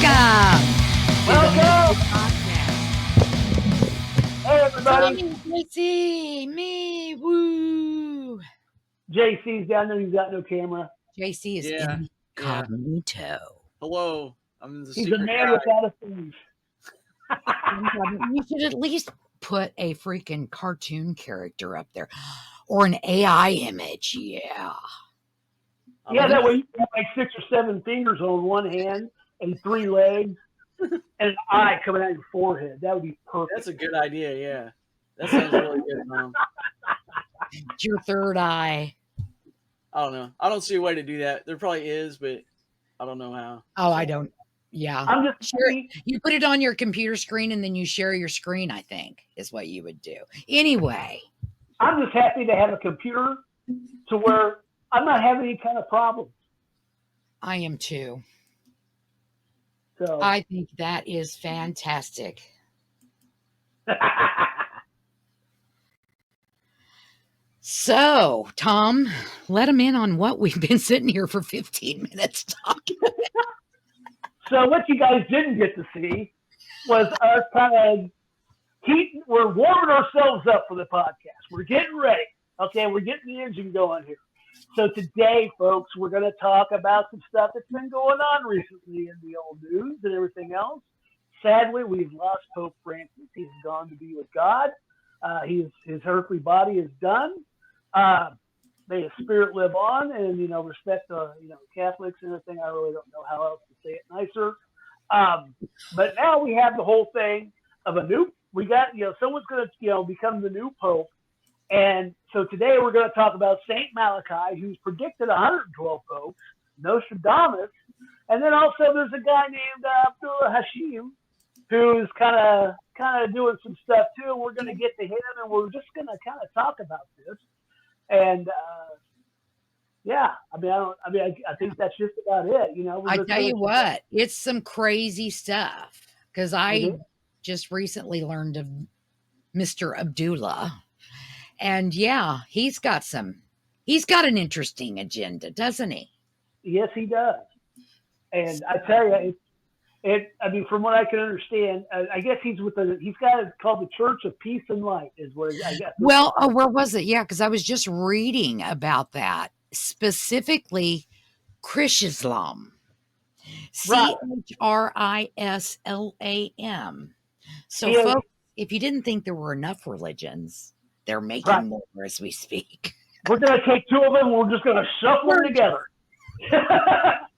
Welcome to the Welcome. Malachy Podcast. Hey, everybody. Tommy, JC, me, woo. JC's down there. He's got no camera. JC is Yeah. incognito. Hello. I'm the He's a secret man guy. without a face. You should at least put a freaking cartoon character up there or an AI image. Yeah. Yeah, that way you have like 6 or 7 fingers on one hand and 3 legs and an eye coming out your forehead. That would be perfect. That's a good idea. Yeah. That sounds really good, Mom. It's your third eye. I don't know. I don't see a way to do that. There probably is, but I don't know how. Oh, I don't. Yeah. I'm just Share, you put it on your computer screen and then you share your screen, I think, is what you would do. Anyway. I'm just happy to have a computer to where I'm not having any kind of problems. I am too. So I think that is fantastic. So, Tom, let them in on what we've been sitting here for 15 minutes talking. So what you guys didn't get to see was us kind of we're warming ourselves up for the podcast. We're getting ready. Okay, we're getting the engine going here. So today, folks, we're going to talk about some stuff that's been going on recently in the old news and everything else. Sadly, we've lost Pope Francis. He's gone to be with God. His earthly body is done. May his spirit live on, and respect Catholics and everything. I really don't know how else to say it nicer. But now we have the whole thing of a new. We got someone's going to become the new pope, and so today we're going to talk about Saint Malachy, who's predicted 112 popes, Nostradamus, and then also there's a guy named Abdullah Hashim, who's kind of doing some stuff too. We're going to get to him, and we're just going to kind of talk about this. And yeah, I think that's just about it. I tell you what, it's some crazy stuff because I just recently learned of Mr. Abdullah, and yeah, he's got an interesting agenda, doesn't he? Yes, he does. And I tell you, from what I can understand, I guess he's got it called the Church of Peace and Light, is what I guess. Well, where was it? Yeah, because I was just reading about that, specifically Chrisislam. Chrislam. So, folks, if you didn't think there were enough religions, they're making more as we speak. We're going to take 2 of them. We're just going to shuffle them together.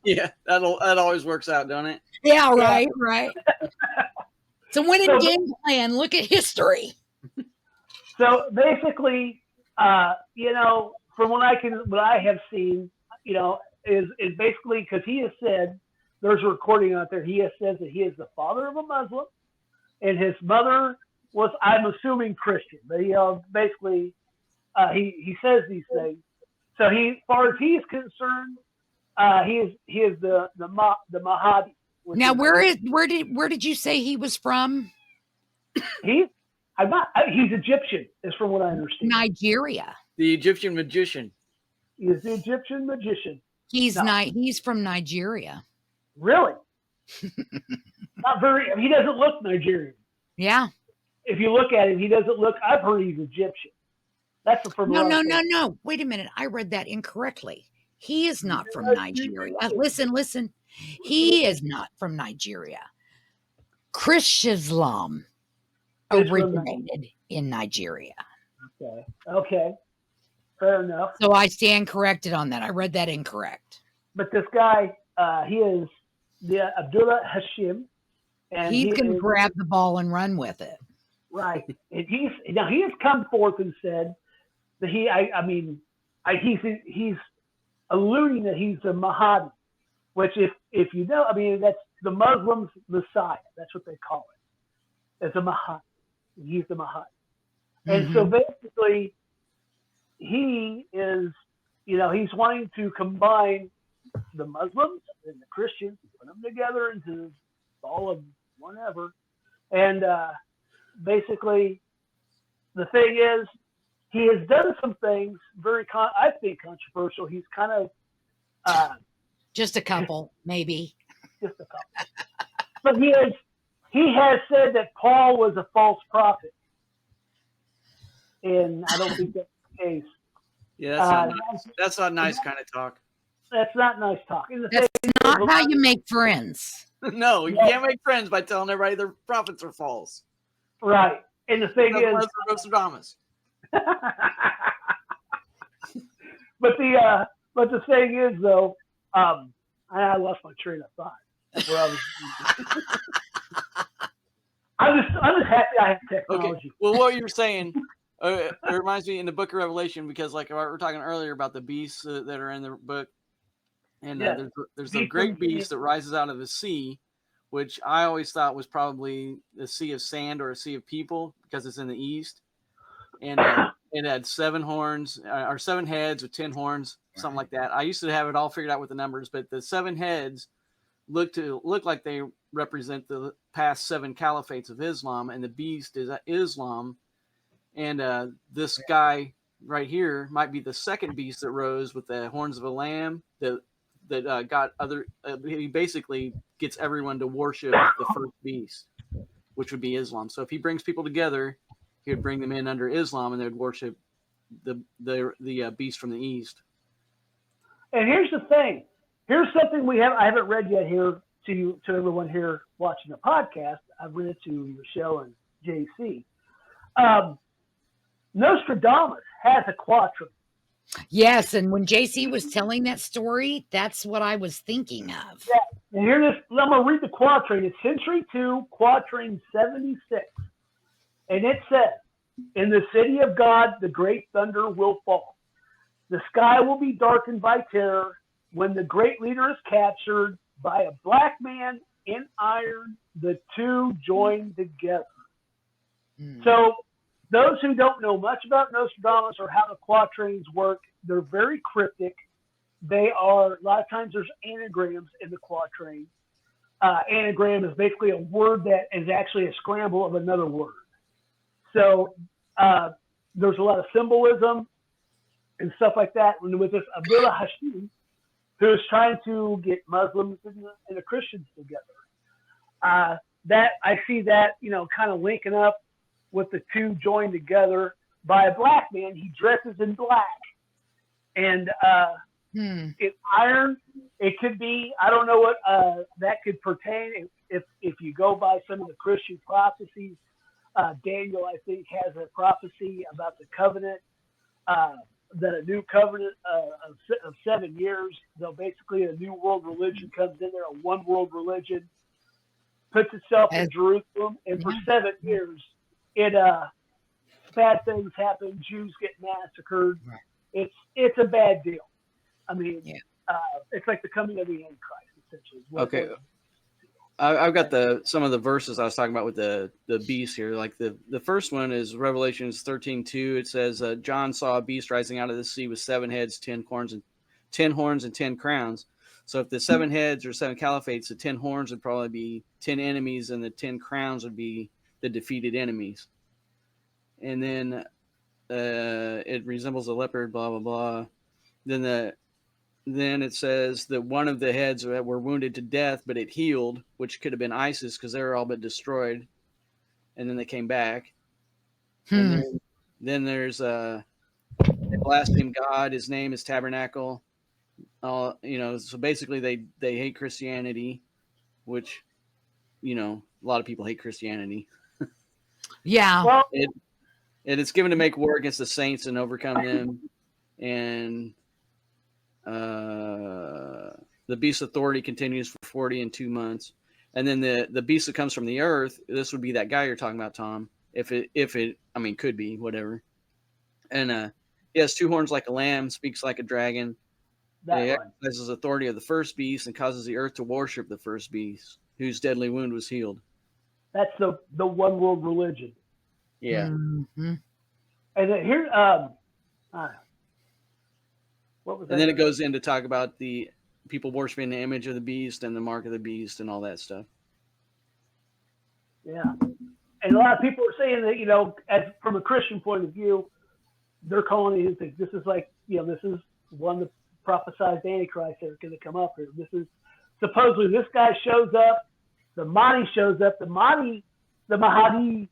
Yeah, that always works out, don't it? Yeah, right. It's a winning game plan. Look at history. So basically, from what I have seen, is basically because he has said, there's a recording out there. He has said that he is the father of a Muslim, and his mother was, I'm assuming, Christian. But basically, he says these things. So as far as he is concerned, he is the Mahdi. Now, where did you say he was from? He's Egyptian, is from what I understand. Nigeria. The Egyptian magician. He is the Egyptian magician. He's from Nigeria. Really? Not very. He doesn't look Nigerian. Yeah. If you look at him, he doesn't look. I've heard he's Egyptian. That's from. No. Wait a minute. I read that incorrectly. He is not from Nigeria. Listen. He is not from Nigeria. Chrisislam originated in Nigeria. Okay. Fair enough. So I stand corrected on that. I read that incorrect. But this guy, he is the Abdullah Hashim, and he's going to grab the ball and run with it. Right. And he has come forth and said that he's alluding that he's the Mahdi, which if you know, that's the Muslims' Messiah. That's what they call it. It's a Mahdi. He's the Mahdi. And so basically, he is, he's wanting to combine the Muslims and the Christians, put them together into all of whatever. And basically, the thing is, he has done some things I think controversial. He's kind of just a couple, maybe. Just a couple. But he has said that Paul was a false prophet, and I don't think that's the case. Yeah, that's not nice. That's not nice kind of talk. That's not nice talk. That's not how you make friends. No, you can't make friends by telling everybody their prophets are false. Right. And the thing is, Nostradamus. but the thing is though, I lost my train of thought. I'm just happy I have technology. Okay. Well, what you're saying, it reminds me in the Book of Revelation, because like we were talking earlier about the beasts that are in the book, and there's a great beast that rises out of the sea, which I always thought was probably a sea of sand or a sea of people because it's in the east, and it had 7 horns or 7 heads with 10 horns, something like that. I used to have it all figured out with the numbers, but the 7 heads look like they represent the past 7 caliphates of Islam, and the beast is Islam. And this guy right here might be the second beast that rose with the horns of a lamb that got other. He basically gets everyone to worship the first beast, which would be Islam. So if he brings people together, he would bring them in under Islam, and they would worship the beast from the east. And here's the thing. Here's something I haven't read yet here to everyone here watching the podcast. I've read it to Michelle and JC. Nostradamus has a quatrain. Yes, and when JC was telling that story, that's what I was thinking of. Yeah, and here this. I'm going to read the quatrain. It's Century 2, Quatrain 76. And it says, "In the city of God, the great thunder will fall. The sky will be darkened by terror when the great leader is captured by a black man in iron, the two join together." So those who don't know much about Nostradamus or how the quatrains work, they're very cryptic. They are, a lot of times there's anagrams in the quatrain. Anagram is basically a word that is actually a scramble of another word. So there's a lot of symbolism and stuff like that. And with this Abdullah Hashim, who is trying to get Muslims and the Christians together, that I see that, kind of linking up with the two joined together by a black man. He dresses in black, and it's iron. It could be, I don't know what that could pertain. If you go by some of the Christian prophecies, Daniel, I think, has a prophecy about the covenant, that a new covenant of 7 years, though basically a new world religion comes in there, a one world religion, puts itself in Jerusalem, and for 7 years, bad things happen. Jews get massacred. Right. It's a bad deal. I mean, it's like the coming of the Antichrist, essentially. Okay. I've got some of the verses I was talking about with the beast here. Like the first one is Revelations 13:2. It says, John saw a beast rising out of the sea with 7 heads, 10 horns, and 10 crowns. So if the 7 heads or 7 caliphates, the 10 horns would probably be 10 enemies, and the 10 crowns would be the defeated enemies. And then it resembles a leopard, blah, blah, blah. Then it says that one of the heads were wounded to death, but it healed, which could have been ISIS because they were all but destroyed. And then they came back. And then there's they blaspheme God. His name is Tabernacle. So basically they hate Christianity, which, a lot of people hate Christianity. Yeah. Well, it's given to make war against the saints and overcome them. And the beast's authority continues for 42 months. And then the beast that comes from the earth, this would be that guy you're talking about, Tom. If it could be, whatever. And he has 2 horns like a lamb, speaks like a dragon. He exercises authority of the first beast and causes the earth to worship the first beast, whose deadly wound was healed. That's the one world religion. Yeah. Mm-hmm. And then here, what was that? And then it goes in to talk about the people worshiping the image of the beast and the mark of the beast and all that stuff. Yeah. And a lot of people are saying that, as from a Christian point of view, they're calling it, this is like, this is one of the prophesied Antichrist that are going to come up here. This is supposedly, this guy shows up the Mahdi shows up. The Mahdi, I mean,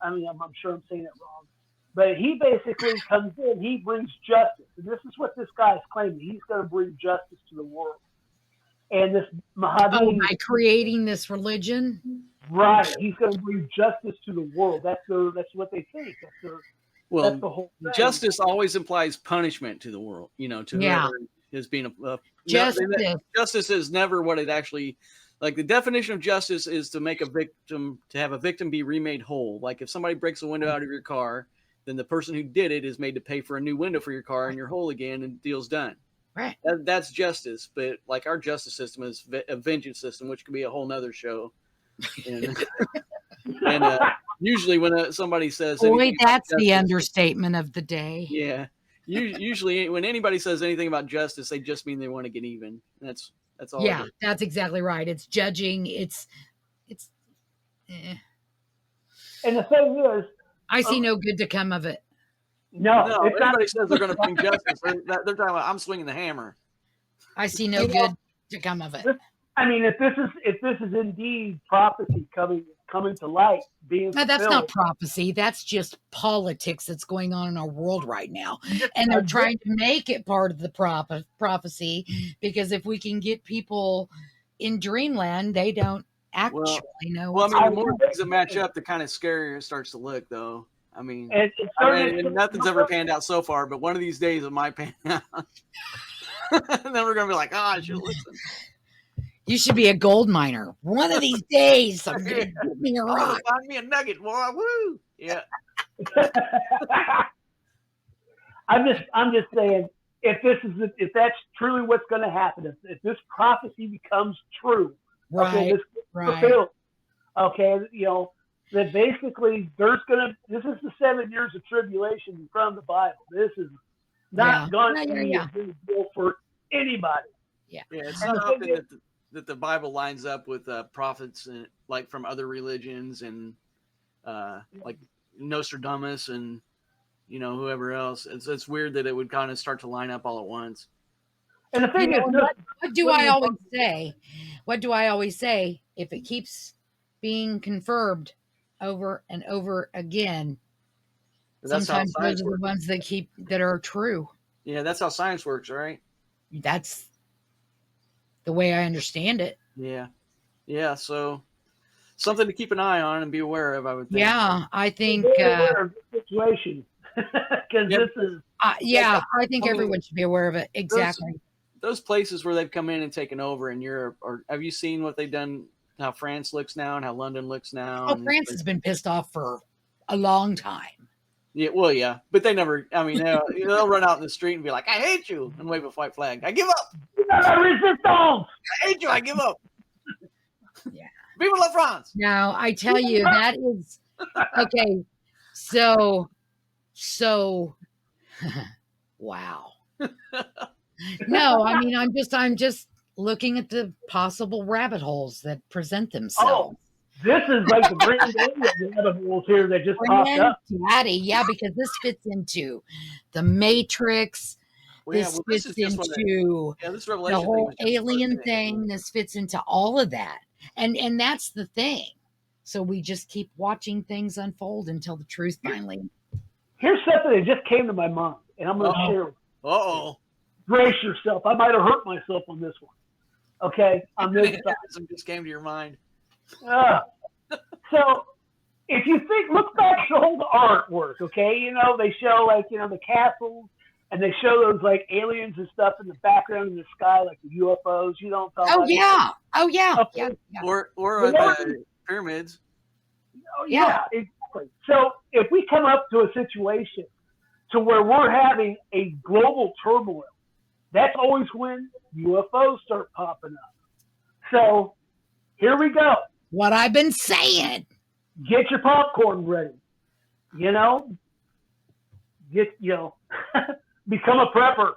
I'm sure I'm saying it wrong, but he basically comes in. He brings justice, and this is what this guy is claiming. He's going to bring justice to the world. And this Mahdi, by creating this religion, right? He's going to bring justice to the world. That's what they think. That's the whole thing. Justice always implies punishment to the world. To whoever is being justice is never what it actually. Like, the definition of justice is to have a victim be remade whole. Like, if somebody breaks a window out of your car, then the person who did it is made to pay for a new window for your car, and you're whole again, and the deal's done. Right. That's justice. But like, our justice system is a vengeance system, which could be a whole nother show. And usually when somebody says, boy, that's the understatement of the day. Yeah. Usually when anybody says anything about justice, they just mean they want to get even. That's all. Yeah, that's exactly right. It's judging. It's. And the thing is, I see no good to come of it. No, if anybody says they're going to bring justice, they're talking about, I'm swinging the hammer. I see no good to come of it. I mean, if this is indeed prophecy coming to light, being fulfilled, that's not prophecy. That's just politics that's going on in our world right now, and they're trying to make it part of the prophecy, because if we can get people in dreamland, they don't actually know. Well, I mean, the more things that match up, the kind of scarier it starts to look, though. I mean, nothing's ever panned out so far, but one of these days it might pan out. And then we're going to be like, I should listen. You should be a gold miner. One of these days, I'm going to give me a rock. Find me a nugget, boy. Woo! Yeah. I'm just saying, if that's truly what's going to happen, if this prophecy becomes true, right, fulfilled, that basically this is the 7 years of tribulation from the Bible. This is not going to be a big deal for anybody. Yeah, it's not often that the Bible lines up with prophets like from other religions and like Nostradamus and whoever else. It's weird that it would kind of start to line up all at once. And the thing is, what do I always say? What do I always say? If it keeps being confirmed over and over again, sometimes those are the ones that are true. Yeah, that's how science works, right? That's the way I understand it. Yeah. So something to keep an eye on and be aware of, I would think. Yeah, I think. Situation, because this is. I think everyone should be aware of it. Exactly. Those places where they've come in and taken over in Europe, or have you seen what they've done? How France looks now and how London looks now. Oh, France has been pissed off for a long time. Yeah, well, yeah, but they never. I mean, they'll run out in the street and be like, "I hate you," and wave a white flag. I give up. I hate you. I give up. Yeah. Vive la France. Now, I tell you, that is okay. So, wow. No, I mean, I'm just looking at the possible rabbit holes that present themselves. Oh, this is like the brand rabbit holes here that just popped up. Yeah, because this fits into the Matrix. This fits into this the whole alien thing. This fits into all of that. And that's the thing. So we just keep watching things unfold until the truth finally. Here's something that just came to my mind, and I'm going to share it. Uh-oh. Brace yourself. I might have hurt myself on this one. Okay? On this Something just came to your mind. So, if you look back at the whole artwork, okay? They show, the castles, and they show those, aliens and stuff in the background in the sky, like the UFOs. You know what I'm talking about? Oh, yeah. Okay. Yeah. Or the pyramids. Oh, yeah, exactly. So, if we come up to a situation to where we're having a global turmoil, that's always when UFOs start popping up. So, here we go. What I've been saying. Get your popcorn ready. Become a prepper.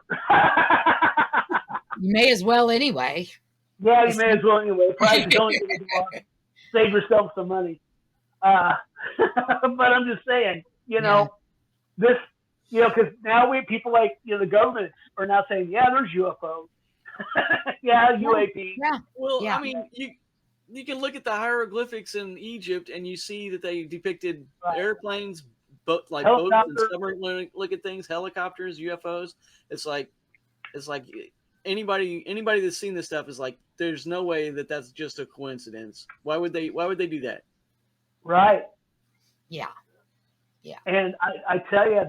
You may as well anyway. Yeah, you may as well anyway. Probably don't save yourself some money. But I'm just saying, this, because now people the governments are now saying, yeah, there's UFOs. Yeah, UAP. Yeah. Well, yeah. I mean, you can look at the hieroglyphics in Egypt and you see that they depicted airplanes, boats and submarines. Look at things, helicopters, UFOs. It's like anybody that's seen this stuff is like, there's no way that that's just a coincidence. Why would they do that? Right. Yeah. Yeah. And I tell you,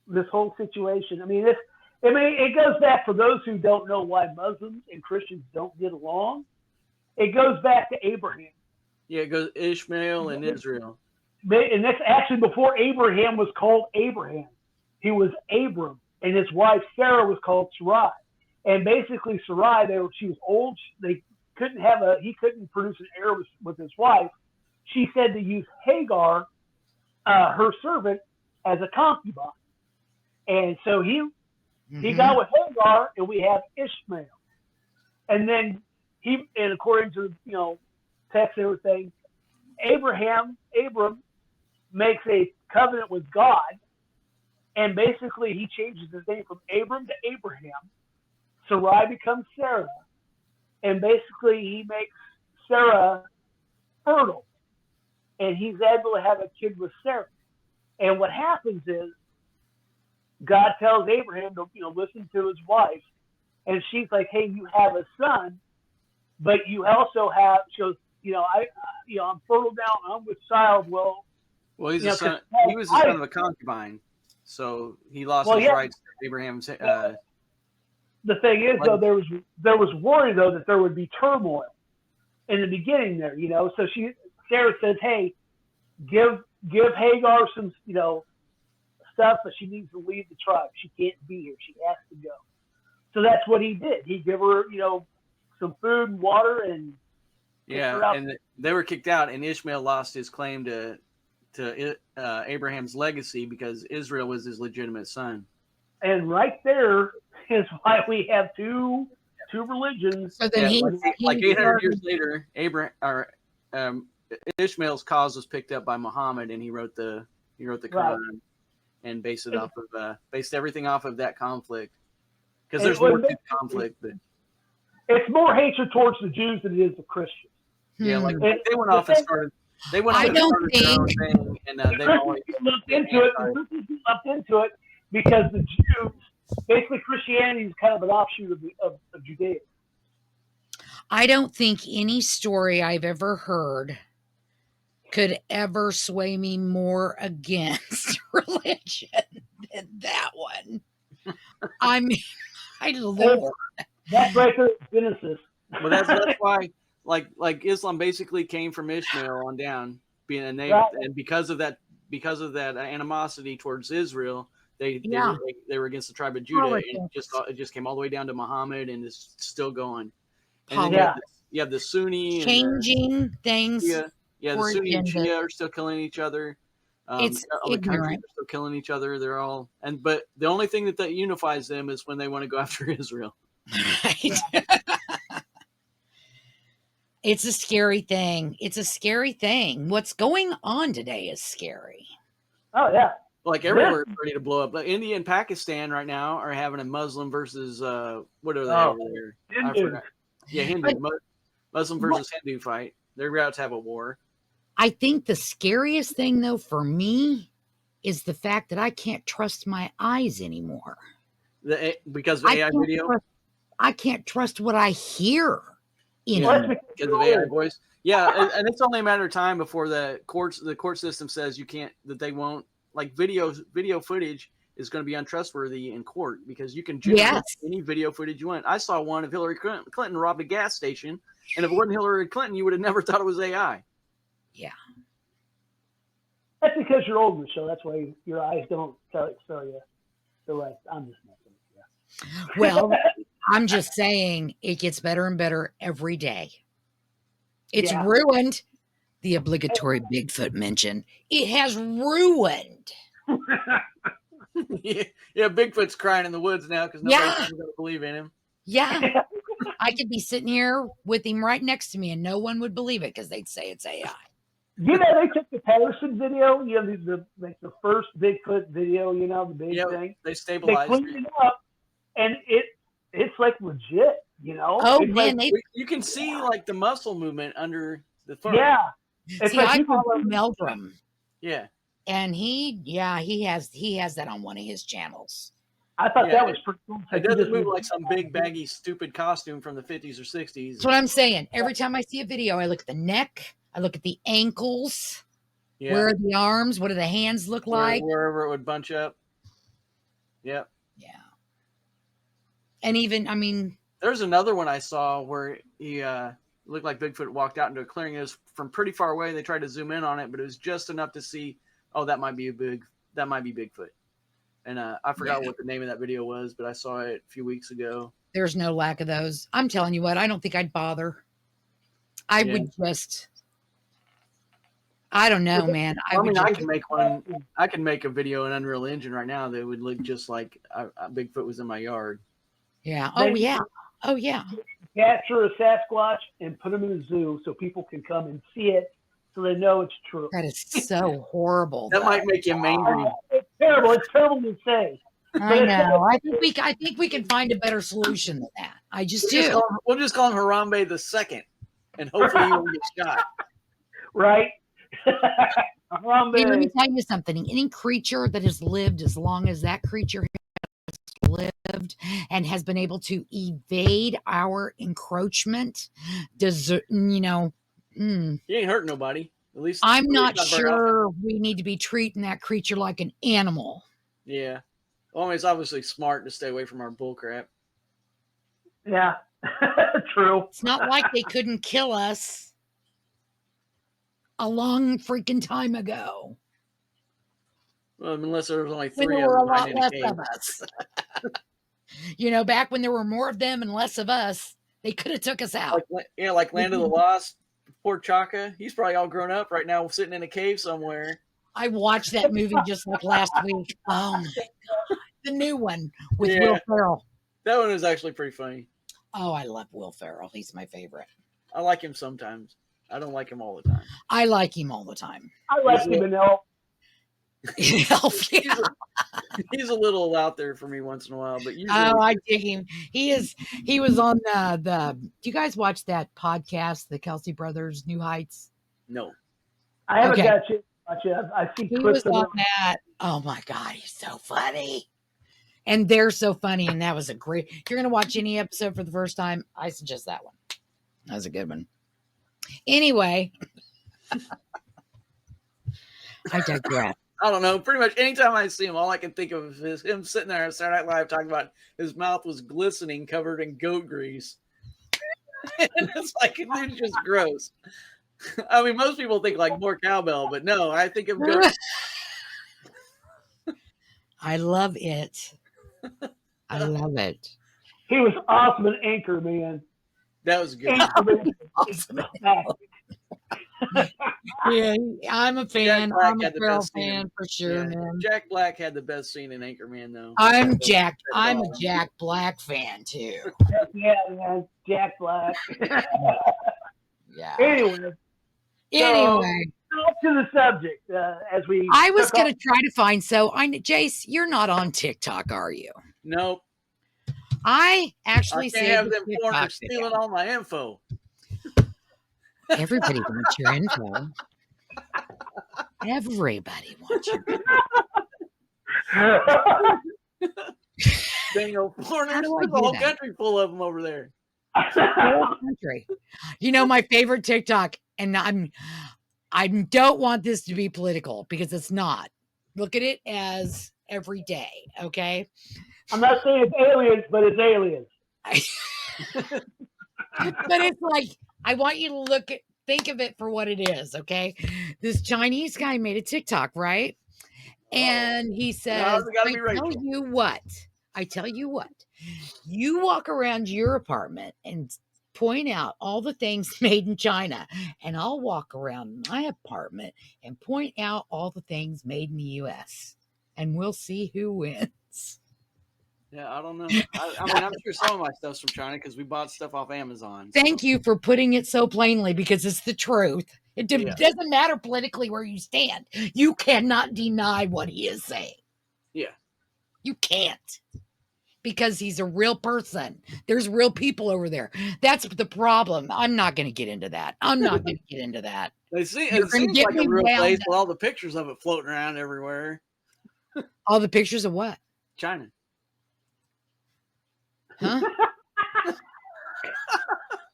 this whole situation, I mean, it goes back, for those who don't know why Muslims and Christians don't get along, it goes back to Abraham. Yeah, it goes Ishmael and Israel. And that's actually before Abraham was called Abraham. He was Abram, and his wife Sarah was called Sarai. And basically, Sarai, she was old. He couldn't produce an heir with his wife. She said to use Hagar, her servant, as a concubine. And so he got with Hagar, and we have Ishmael. And then and according to text and everything, Abram makes a covenant with God, and basically he changes his name from Abram to Abraham. Sarai becomes Sarah, and basically he makes Sarah fertile, and he's able to have a kid with Sarah. And what happens is, God tells Abraham to listen to his wife, and she's like, "Hey, you have a son, but you also have." She goes, "I'm fertile now. I'm with child." Well, he's the son. He was the son of a concubine, so he lost his rights to Abraham's. The thing is, though, there was worry though that there would be turmoil in the beginning there. So Sarah says, "Hey, give Hagar some stuff, but she needs to leave the tribe. She can't be here. She has to go." So that's what he did. He gave her some food and water, and and they were kicked out, and Ishmael lost his claim to Abraham's legacy because Israel was his legitimate son. And right there is why we have two religions. So then like 800 years later, Ishmael's cause was picked up by Muhammad, and he wrote the Quran and based everything off of that conflict. Because there's more to conflict, but it's more hatred towards the Jews than it is the Christians. Yeah, like they went off and started. They went off and started their own thing, and they've always looked into it because the Jews, basically Christianity is kind of an offshoot of Judaism. I don't think any story I've ever heard could ever sway me more against religion than that one. I mean, my Lord. That's right there, Genesis. Well, that's why, like Islam basically came from Ishmael on down, and because of that animosity towards Israel, they were against the tribe of Judah, and it just came all the way down to Muhammad, and it's still going. And then you have the Sunni changing things. The Sunni and Shia are still killing each other. It's other countries are still killing each other. They're all but the only thing that unifies them is when they want to go after Israel. Right. It's a scary thing. It's a scary thing. What's going on today is scary. Oh yeah. Like everywhere is ready to blow up. Like India and Pakistan right now are having a Muslim versus what are they over there? Hindu. I forgot. Yeah, Hindu. Muslim versus Hindu fight. They're about to have a war. I think the scariest thing, though, for me is the fact that I can't trust my eyes anymore. Because of AI video? I can't trust what I hear. Because of AI voice. Yeah, and it's only a matter of time before the court system says you can't, that they won't, like video footage is going to be untrustworthy in court because you can generate any video footage you want. I saw one of Hillary Clinton robbed a gas station, and if it wasn't Hillary Clinton, you would have never thought it was AI. Yeah. That's because you're old, Michelle. That's why your eyes don't tell you the right. I'm just messing with you. Well, I'm just saying it gets better and better every day. It's ruined the obligatory Bigfoot mention. It has ruined. Yeah, Bigfoot's crying in the woods now because nobody's going to believe in him. Yeah. I could be sitting here with him right next to me and no one would believe it because they'd say it's AI. They took the Patterson video, the first Bigfoot video, the big thing. They stabilized it up, and it's like legit. Oh man, you can see like the muscle movement under the fur. Yeah. It's see, like I you can follow Meldrum, Yeah. and he has that on one of his channels. I thought that was pretty cool. It doesn't move like some big baggy stupid costume from the 50s or 60s. That's what I'm saying. Every time I see a video, I look at the neck, I look at the ankles. Yeah. Where are the arms? What do the hands look like? Wherever it would bunch up. Yep. Yeah. And even, I mean, there's another one I saw where he looked like Bigfoot walked out into a clearing. It was from pretty far away. They tried to zoom in on it, but it was just enough to see, oh, that might be Bigfoot. And I forgot what the name of that video was, but I saw it a few weeks ago. There's no lack of those. I'm telling you what, I don't think I'd I would just, I don't know, man. I can make one. I can make a video in Unreal Engine right now that would look just like Bigfoot was in my yard. Yeah. Oh, yeah. Oh, yeah. Capture a Sasquatch and put them in a zoo so people can come and see it so they know it's true. That is so horrible. That might make him angry. It's terrible. It's terrible to say. I know. I think we can find a better solution than that. I just do. We'll just call him Harambe the Second, and hopefully he won't get shot. Right. Hey, let me tell you something. Any creature that has lived as long as that creature has lived and has been able to evade our encroachment, he ain't hurt nobody. At least I'm not sure we need to be treating that creature like an animal. Yeah. Well, it's obviously smart to stay away from our bullcrap. Yeah. True. It's not like they couldn't kill us a long freaking time ago. Well, unless there was only when three there were a lot less of us. Back when there were more of them and less of us, they could have took us out. Like Land of the Lost. Poor Chaka. He's probably all grown up right now, sitting in a cave somewhere. I watched that movie just like last week. Oh my God. The new one with Will Ferrell. That one was actually pretty funny. Oh, I love Will Ferrell. He's my favorite. I like him sometimes. I don't like him all the time. I like him all the time. I like him in Elf. Elf, yeah. He's a little out there for me once in a while, but usually... I dig him. He was on the do you guys watch that podcast, the Kelsey Brothers New Heights? No. I haven't got you. I see he was on that. Oh my God, he's so funny. And they're so funny, and that was a great. If you're gonna watch any episode for the first time, I suggest that one. That was a good one. Anyway, I digress. I don't know. Pretty much anytime I see him, all I can think of is him sitting there on Saturday Night Live talking about his mouth was glistening, covered in goat grease. And it's like, it's just gross. I mean, most people think like more cowbell, but no, I think of goat. I love it. I love it. He was awesome in Anchor, man. That was good. Awesome. Yeah, I'm a fan. I'm a Ferrell fan for sure, man. Jack Black had the best scene in Anchorman, though. I'm a Jack Black fan too. Yeah, man, Jack Black. Yeah. Anyway, back to the subject. I was going to try to find. Jace, you're not on TikTok, are you? Nope. I actually can't have them foreigners stealing all my info. Everybody wants your info. Everybody wants your info. Dang, foreigners, there's a whole country full of them over there. Whole country. My favorite TikTok, and I don't want this to be political because it's not. Look at it as every day, okay? I'm not saying it's aliens, but it's aliens. But it's like, I want you to think of it for what it is, okay? This Chinese guy made a TikTok, right? And he says, I tell you what, you walk around your apartment and point out all the things made in China, and I'll walk around my apartment and point out all the things made in the U.S., and we'll see who wins. Yeah, I don't know. I mean, I'm sure some of my stuff's from China because we bought stuff off Amazon. Thank you for putting it so plainly because it's the truth. It doesn't matter politically where you stand. You cannot deny what he is saying. Yeah. You can't. because he's a real person. There's real people over there. That's the problem. I'm not going to get into that. It seems like a real place with all the pictures of it floating around everywhere. All the pictures of what? China. Huh?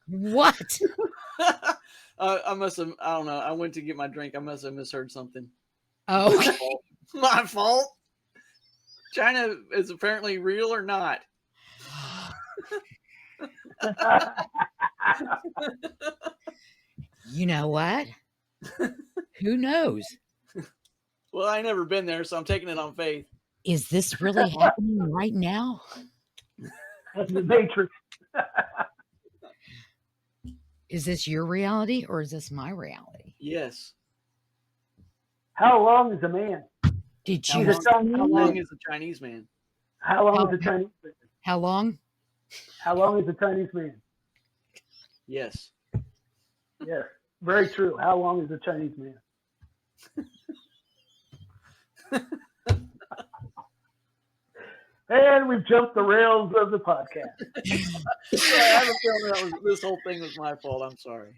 What? I must have, I don't know. I went to get my drink. I must have misheard something. Oh, okay. My fault. China is apparently real or not. You know what? Who knows? Well, I never been there, so I'm taking it on faith. Is this really happening right now? The Matrix. Is this your reality or is this my reality? Yes. How long is a man? Did How you? long is a Chinese man? How long is a Chinese man? How long? How long is a Chinese man? Yes. Yes, very true. How long is a Chinese man? And we've jumped the rails of the podcast. I have a feeling this whole thing was my fault. I'm sorry.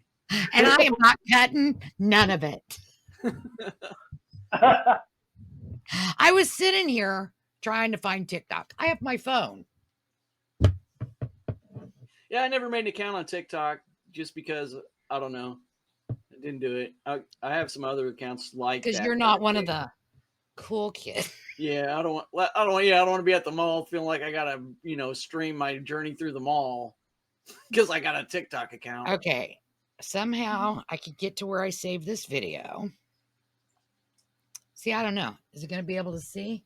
And I am not cutting none of it. I was sitting here trying to find TikTok. I have my phone. Yeah, I never made an account on TikTok just because, I don't know. I didn't do it. I have some other accounts like that. Because you're not one of the cool kids. Yeah, I don't want to be at the mall feeling like I gotta, stream my journey through the mall because I got a TikTok account. Okay. Somehow I could get to where I saved this video. See, I don't know. Is it going to be able to see?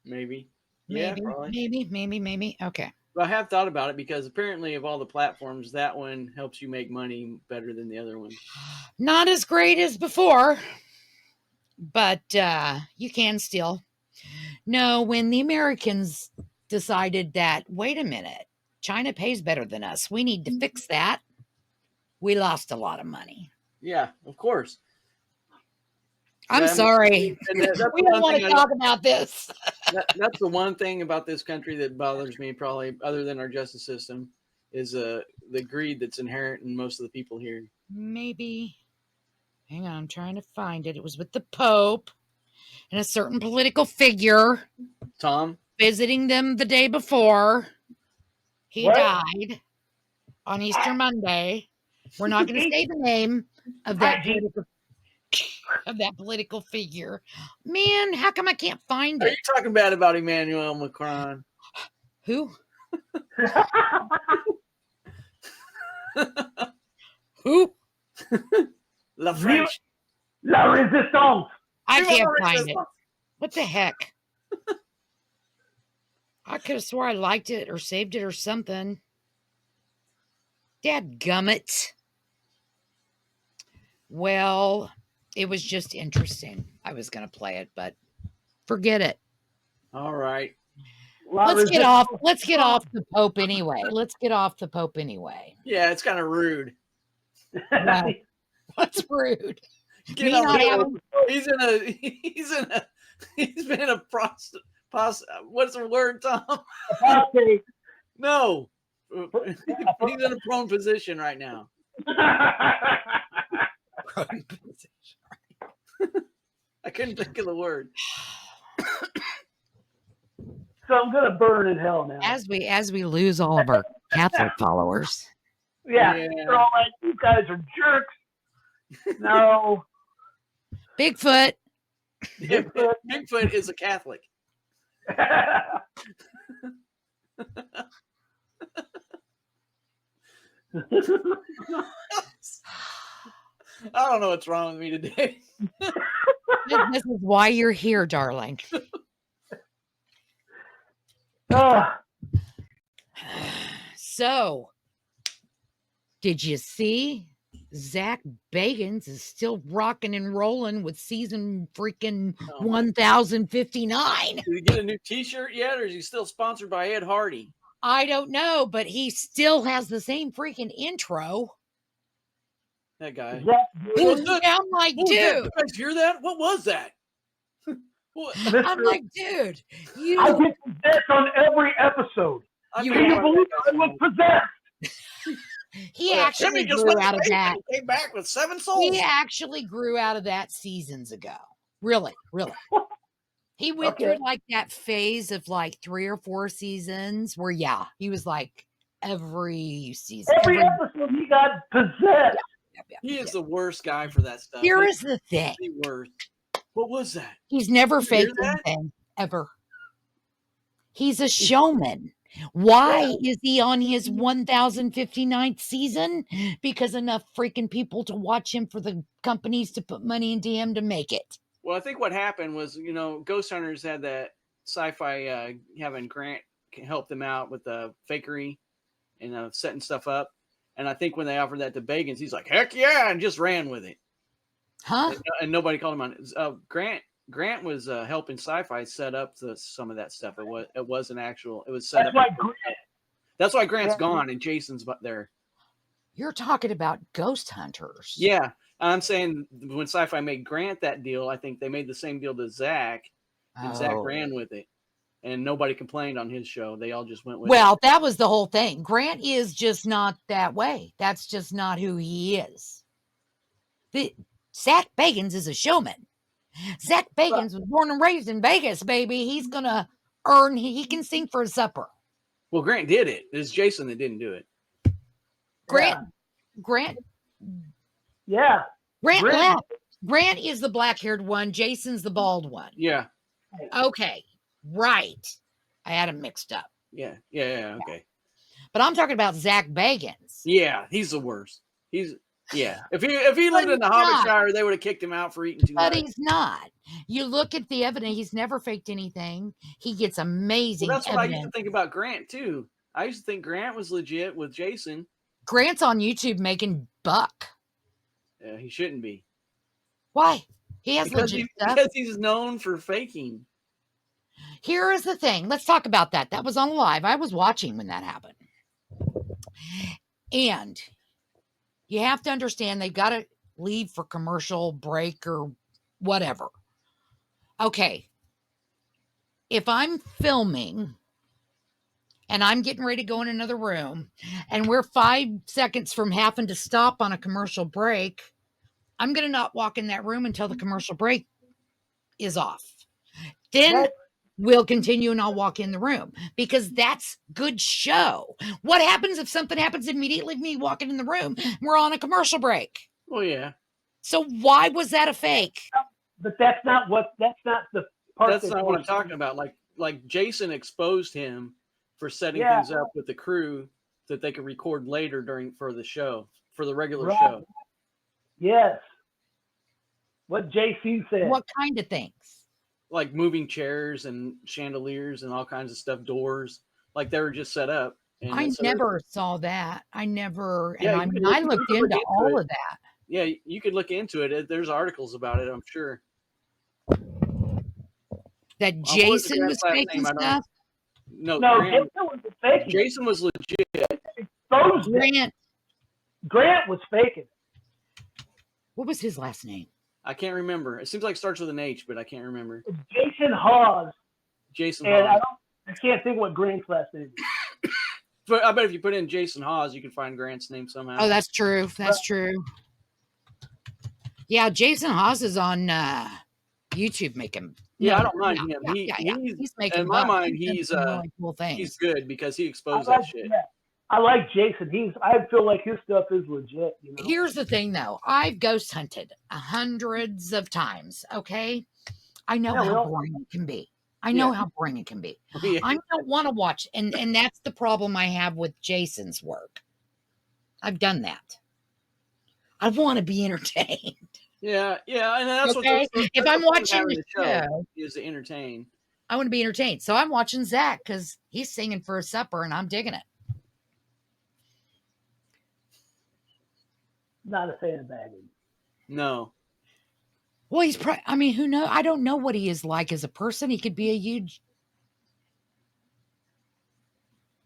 Maybe. Maybe. Yeah, probably. Maybe. Okay. But I have thought about it because apparently of all the platforms, that one helps you make money better than the other one. Not as great as before, but you can still. No, when the Americans decided that, wait a minute, China pays better than us. We need to fix that. We lost a lot of money. Yeah, of course. I'm sorry. We don't want to talk about this. That's the one thing about this country that bothers me, probably, other than our justice system, is the greed that's inherent in most of the people here. Maybe. Hang on, I'm trying to find it. It was with the Pope and a certain political figure. Tom? Visiting them the day before he died on Easter Monday. We're not going to say the name of that political figure. Man, how come I can't find it? Are you talking bad about Emmanuel Macron? Who? Who? La French. La Resistance. I can't find it. What the heck? I could have swore I liked it or saved it or something. Dadgummit. Well, it was just interesting. I was going to play it, but forget it. All right. Let's get off the Pope anyway. Yeah, it's kind of rude. No. What's rude? He's been a prostitute. What's the word, Tom? No. He's in a prone position right now. Prone position. I couldn't think of the word. So I'm gonna burn in hell now. As we lose all of our Catholic followers. Yeah. They're all like, you guys are jerks. No. Bigfoot. Bigfoot is a Catholic. I don't know what's wrong with me today. This is why you're here, darling. So, did you see Zak Bagans is still rocking and rolling with season freaking 1059? Did he get a new t-shirt yet, or is he still sponsored by Ed Hardy? I don't know, but he still has the same freaking intro. That guy. I'm like, dude. You guys hear that? What was that? I'm like, dude, I get possessed on every episode. Can you believe I was possessed? He actually grew out of that. He came back with 7 souls. He actually grew out of that seasons ago. Really. He went through like that phase of like 3 or 4 seasons where, he was like every season. Every episode he got possessed. He is the worst guy for that stuff. Here is the thing. The worst. What was that? He's never faked anything, ever. He's a showman. Why is he on his 1059th season? Because enough freaking people to watch him for the companies to put money into him to make it. Well, I think what happened was, Ghost Hunters had that sci-fi having Grant help them out with the fakery and setting stuff up. And I think when they offered that to Bagans, he's like, heck yeah, and just ran with it. Huh? And nobody called him on it. Grant was helping Sci-Fi set up some of that stuff. It wasn't actual. It was set up. That's why Grant's gone and Jason's there. You're talking about Ghost Hunters. Yeah, I'm saying when Sci-Fi made Grant that deal, I think they made the same deal to Zak, and Zak ran with it, and nobody complained on his show. They all just went with it. Well, that was the whole thing. Grant is just not that way. That's just not who he is. Zak Bagans is a showman. Zak Bagans was born and raised in Vegas, baby. He's going to earn, he can sing for his supper. Well, Grant did it. It's Jason that didn't do it. Grant. Yeah. Grant left. Grant is the black-haired one. Jason's the bald one. Yeah. Okay. Right. I had them mixed up. Yeah. Okay. But I'm talking about Zak Bagans. Yeah, he's the worst. If he lived in the Hobbitshire, they would have kicked him out for eating too much. But he's not. You look at the evidence; he's never faked anything. He gets amazing. Well, that's evidence. what I used to think about Grant too. I used to think Grant was legit with Jason. Grant's on YouTube making buck. Yeah, he shouldn't be. Why? He has legit stuff. Because he's known for faking. Here is the thing. Let's talk about that. That was on live. I was watching when that happened. And you have to understand they've got to leave for commercial break or whatever. Okay. If I'm filming and I'm getting ready to go in another room and we're 5 seconds from having to stop on a commercial break, I'm going to not walk in that room until the commercial break is off. Then we'll continue and I'll walk in the room because that's good show. What happens if something happens immediately me walking in the room? We're on a commercial break. Oh, yeah. So why was that a fake? But that's not the part. That's not what I'm talking about. Like Jason exposed him for setting things up with the crew that they could record later for the regular show. Yes. What JC said. What kind of things? Like moving chairs and chandeliers and all kinds of stuff, doors. Like they were just set up. I never saw that. I never, and I looked into all of that. Yeah, you could look into it. There's articles about it, I'm sure. That Jason was faking stuff? No, Jason was faking. Jason was legit. Grant was faking. What was his last name? I can't remember. It seems like it starts with an H, but I can't remember. Jason Hawes. Jason and Hawes. I can't think what Grant's last name is. But I bet if you put in Jason Hawes, you can find Grant's name somehow. Oh, that's true. That's true. Yeah, Jason Hawes is on YouTube making. Yeah, I don't mind him. He's making. In my mind, he's really cool things. He's good because he exposed that shit. Yeah. I like Jason. I feel like his stuff is legit. You know? Here's the thing, though. I've ghost hunted hundreds of times. Okay, I know how boring it can be. I know how boring it can be. Yeah. I don't want to watch, and that's the problem I have with Jason's work. I've done that. I want to be entertained. Yeah, and that's okay. If I'm watching the show, is to entertain. I want to be entertained, so I'm watching Zak because he's singing for his supper, and I'm digging it. Not a fan of Bagans. No. Well, he's probably, I mean, who knows? I don't know what he is like as a person. He could be a huge.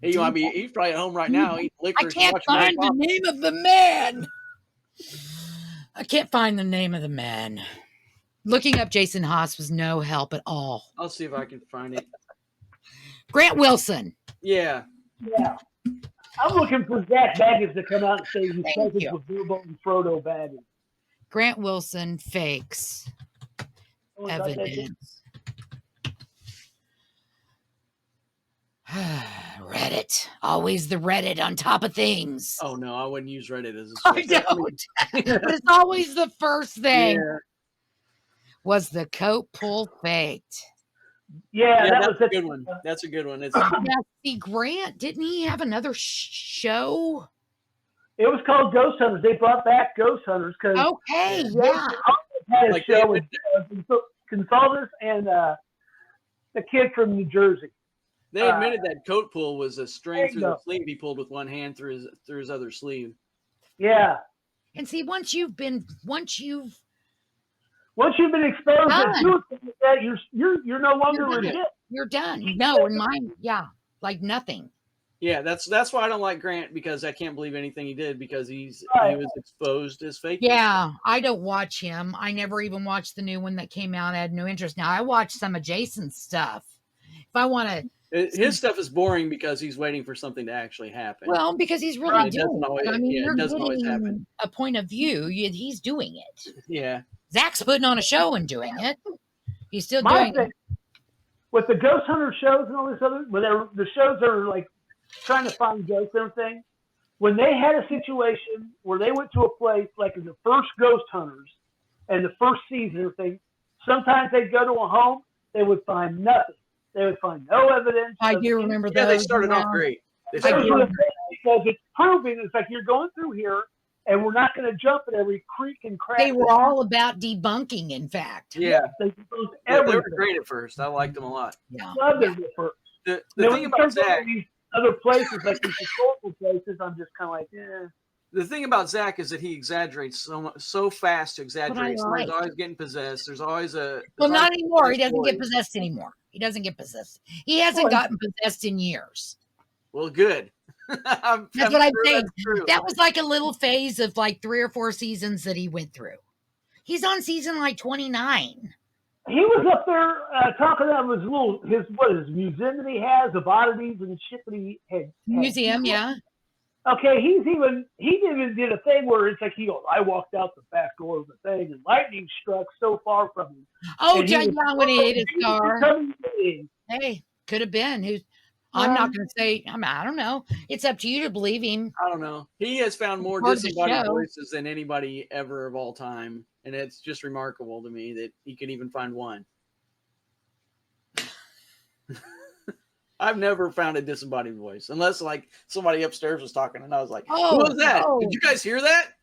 He's probably at home right now eating liquor. I can't find the name of the man. I can't find the name of the man. Looking up Jason Haas was no help at all. I'll see if I can find it. Grant Wilson. Yeah. Yeah. I'm looking for Zak Bagans to come out and say he's Thank cousins you. with Bilbo and Frodo Baggins. Grant Wilson fakes Someone got that down? evidence. Reddit. Always the Reddit on top of things. Oh no, I wouldn't use Reddit as a I source. don't. But it's always the first thing. Yeah. Was the coat pull faked? Yeah, that was a good one. That's a good one. It's Now, see, Grant, didn't he have another show? It was called Ghost Hunters. They brought back Ghost Hunters because Okay, yeah. had a Like show with Gonzalez and the kid from New Jersey. they admitted that coat pull was a string through the go. sleeve he pulled with one hand through his other sleeve. Yeah. And see, once you've been exposed to doing things like that, you're no longer You're legit. you're done. No, in mine, yeah, like nothing. Yeah, that's why I don't like Grant, because I can't believe anything he did, because he was exposed as fake. Yeah, I don't watch him. I never even watched the new one that came out. I had no interest. Now I watch some of Jason's stuff. If I want to, his stuff is boring because he's waiting for something to actually happen. well, because he's really doing it. I mean, it doesn't always getting happen. a point of view. He's doing it. Yeah. Zach's putting on a show and doing it. He's still My doing thing, with the Ghost Hunter shows and all this other, the shows are like trying to find ghosts and everything. When they had a situation where they went to a place like in the first Ghost Hunters and the first season and everything, sometimes they'd go to a home, they would find nothing. They would find no evidence. I do remember those. Yeah, they started off great. Because it's proving, it's like you're going through here and we're not going to jump at every creek and crack. They were all about debunking, in fact. Yeah. They were great at first. I liked them a lot. Yeah. Loved them at first. The thing about Zach, these other places, like these historical places, I'm just kind of like, yeah. The thing about Zach is that he exaggerates so fast to exaggerate. Like. There's always getting possessed. There's always a. Well, not anymore. He doesn't get possessed anymore. He doesn't get possessed. He hasn't gotten possessed in years. Well, good. That's what I'm saying. That was like a little phase of like 3 or 4 seasons that he went through. He's on season like 29. He was up there talking about his museum that he has of oddities and shit that he had. Museum, yeah. Okay, he even did a thing where it's like he goes, I walked out the back door of the thing and lightning struck so far from him. Oh, John Young when he hit his car. Hey, could have been. I'm not going to say. I don't know. It's up to you to believe him. I don't know. He has found more disembodied voices than anybody ever of all time, and it's just remarkable to me that he can even find one. I've never found a disembodied voice, unless like somebody upstairs was talking, and I was like, "Who was that? Did you guys hear that?"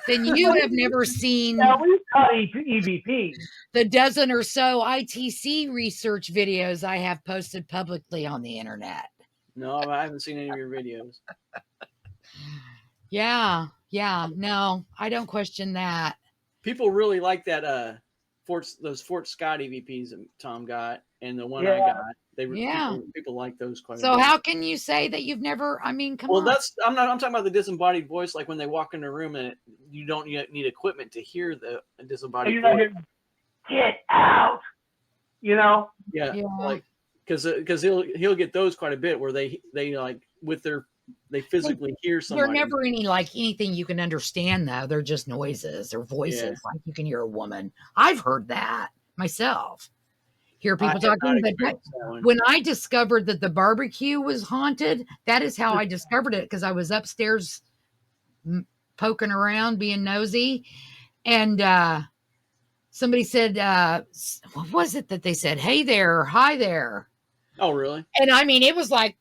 Then you have never seen we've got EVP. The dozen or so ITC research videos I have posted publicly on the internet. No, I haven't seen any of your videos. Yeah. No, I don't question that. People really like that those Fort Scott EVPs that Tom got, and the one I got. People like those quite a bit. So how can you say that you've never? I mean, come on. I'm talking about the disembodied voice, like when they walk in the room and you don't need equipment to hear the disembodied voice. Hearing, get out, Yeah. Like because he'll get those quite a bit where they like they physically hear somebody. They're never anything you can understand though. They're just noises or voices, like you can hear a woman. I've heard that myself. Hear people talking, but when I discovered that the barbecue was haunted, that is how I discovered it, because I was upstairs poking around, being nosy, and somebody said, what was it that they said? Hey there, hi there. Oh, really? And I mean, it was like,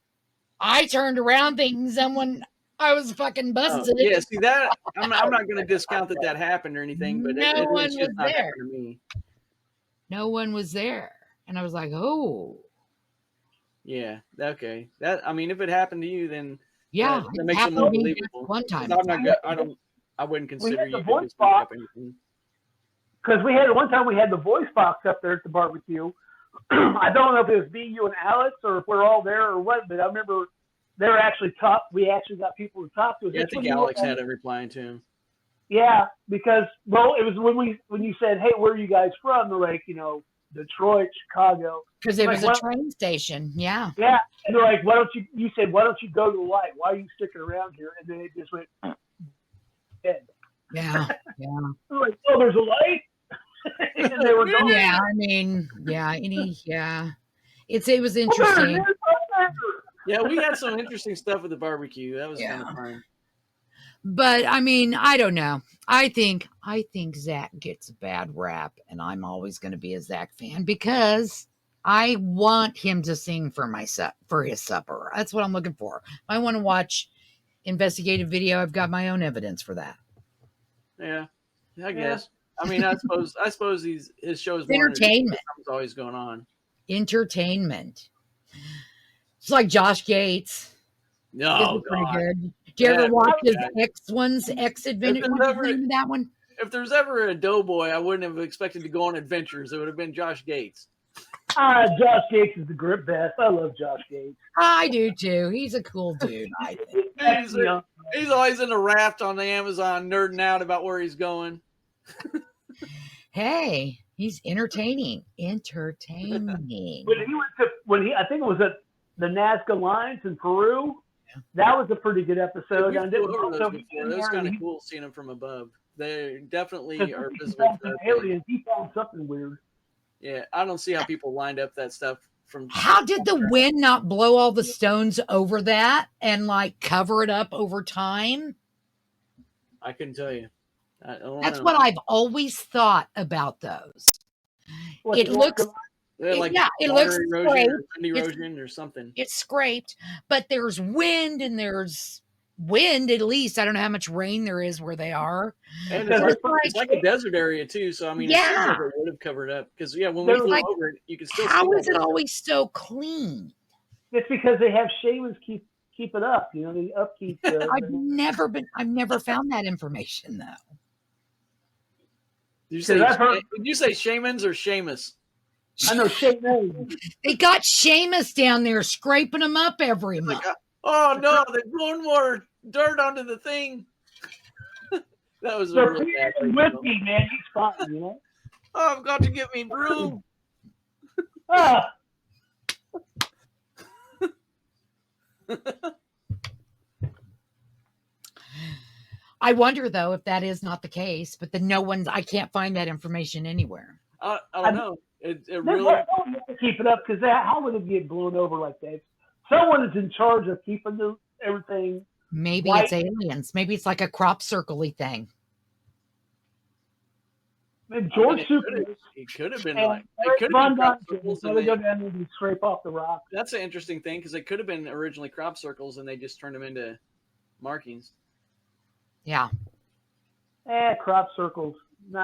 I turned around thinking I was fucking busted. Oh, yeah, see that, I'm not going to discount that happened or anything, but no one was there. To me. No one was there. And I was like, oh. Yeah, okay. If it happened to you, then that makes it more believable. One time. I wouldn't consider you to just make up anything. Because one time we had the voice box up there at the barbecue. I don't know if it was me, you, and Alex, or if we're all there or what, but I remember we actually got people to talk to us. Yeah, I think Alex had it replying to him. Yeah, because it was when you said, "Hey, where are you guys from?" They're like, Detroit, Chicago. Because it was a train station. Yeah. Yeah, and they're like, "Why don't you?" You said, "Why don't you go to the light? Why are you sticking around here?" And then it just went dead. Yeah. Yeah. They're like, "Oh, there's a light," and they were going. Yeah. I mean, yeah. It was interesting. Yeah, we had some interesting stuff with the barbecue. That was kind of fun. But I mean, I don't know. I think Zak gets a bad rap, and I'm always going to be a Zak fan because I want him to sing for his supper. That's what I'm looking for. If I want to watch investigative video, I've got my own evidence for that. Yeah, I guess. I mean, I suppose his show is more entertainment. Something's always going on. Entertainment. It's like Josh Gates. No, pretty good. Do you ever watch his X Adventure? That one? If there's ever a doughboy, I wouldn't have expected to go on adventures. It would have been Josh Gates. Josh Gates is the grip best. I love Josh Gates. I do too. He's a cool dude. I think. He's always in a raft on the Amazon, nerding out about where he's going. Hey, he's entertaining. I think it was at the Nazca Lines in Peru. That was a pretty good episode. It was kind of cool seeing them from above. They definitely are visible. Aliens. He found something weird. Yeah, I don't see how people lined up that stuff from. How did the wind not blow all the stones over that and like cover it up over time? I couldn't tell you. That's what I've always thought about those. It looks erosion or something. It's scraped, but there's wind and there's wind at least. I don't know how much rain there is where they are. And it's like a desert area too, so I mean, it seems like it would have covered up because when we flew over it, you can still. How is it always so clean? It's because they have shamans keep it up. The upkeep. I've never found that information though. Did you say shamans or Seamus? I know Seamus. They got Seamus down there scraping them up every month. Oh no, they're blowing more dirt onto the thing. That was a really bad thing. With me, man. He's fine, Oh, I've got to get me broom. I wonder though if that is not the case, but then I can't find that information anywhere. I don't know. It really keep it up because how would it get blown over like that? Someone is in charge of keeping everything. Maybe it's aliens. Maybe it's like a crop circle-y thing. George it could have been like it could have been crop circles and they go down and scrape off the rock. That's an interesting thing because it could have been originally crop circles and they just turned them into markings. Yeah. Crop circles.